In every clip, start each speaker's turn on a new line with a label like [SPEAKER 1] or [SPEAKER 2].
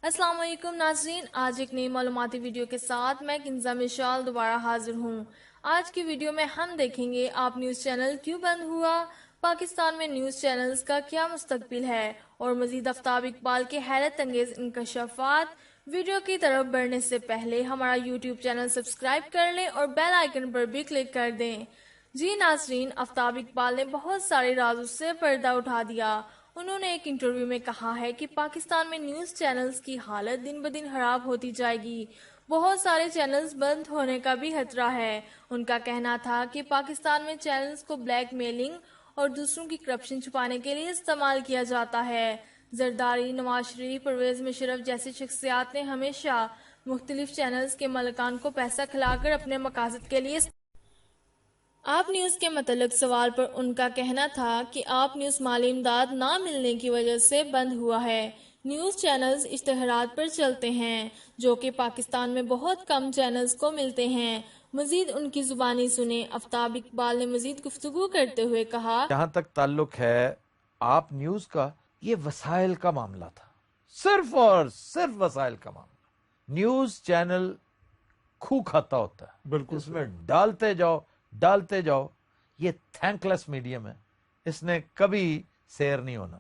[SPEAKER 1] السلام علیکم ناظرین، آج ایک نئی معلوماتی ویڈیو کے ساتھ میں کنزہ مشال دوبارہ حاضر ہوں۔ آج کی ویڈیو میں ہم دیکھیں گے آپ نیوز چینل کیوں بند ہوا، پاکستان میں نیوز چینلز کا کیا مستقبل ہے، اور مزید آفتاب اقبال کے حیرت انگیز انکشافات۔ ویڈیو کی طرف بڑھنے سے پہلے ہمارا یوٹیوب چینل سبسکرائب کر لیں اور بیل آئیکن پر بھی کلک کر دیں۔ جی ناظرین، آفتاب اقبال نے بہت سارے رازوں سے پردہ اٹھا دیا۔ انہوں نے ایک انٹرویو میں کہا ہے کہ پاکستان میں نیوز چینلز کی حالت دن بدن خراب ہوتی جائے گی، بہت سارے چینلز بند ہونے کا بھی خطرہ ہے۔ ان کا کہنا تھا کہ پاکستان میں چینلز کو بلیک میلنگ اور دوسروں کی کرپشن چھپانے کے لیے استعمال کیا جاتا ہے۔ زرداری، نواز شریف، پرویز مشرف جیسی شخصیات نے ہمیشہ مختلف چینلز کے مالکان کو پیسہ کھلا کر اپنے مقاصد کے لیے آپ نیوز کے متعلق سوال پر ان کا کہنا تھا کہ آپ نیوز مالی امداد نہ ملنے کی وجہ سے بند ہوا ہے۔ نیوز چینلز اشتہارات پر چلتے ہیں، جو کہ پاکستان میں بہت کم چینلز کو ملتے ہیں۔ مزید ان کی زبانی سنیں۔ آفتاب اقبال نے مزید گفتگو کرتے ہوئے کہا،
[SPEAKER 2] جہاں تک تعلق ہے آپ نیوز کا، یہ وسائل کا معاملہ تھا، صرف اور صرف وسائل کا معاملہ۔ نیوز چینل کھو کھاتا ہوتا ہے،
[SPEAKER 3] بالکل
[SPEAKER 2] اس میں ڈالتے جاؤ، یہ تھینک لیس میڈیم ہے، اس نے کبھی سیر نہیں ہونا،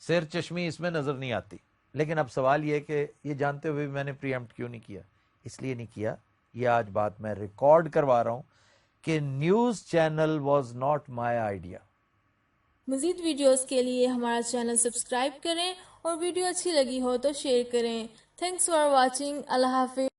[SPEAKER 2] سیر چشمی اس میں نظر نہیں آتی۔ لیکن اب سوال یہ کہ یہ جانتے ہوئے بھی میں نے پری ایمپٹ کیوں نہیں کیا؟ اس لیے نہیں کیا، یہ آج بات میں ریکارڈ کروا رہا ہوں کہ news channel was not my idea.
[SPEAKER 1] مزید ویڈیوز کے لیے ہمارا چینل سبسکرائب کریں اور ویڈیو اچھی لگی ہو تو شیئر کریں۔ Thanks for watching. اللہ حافظ۔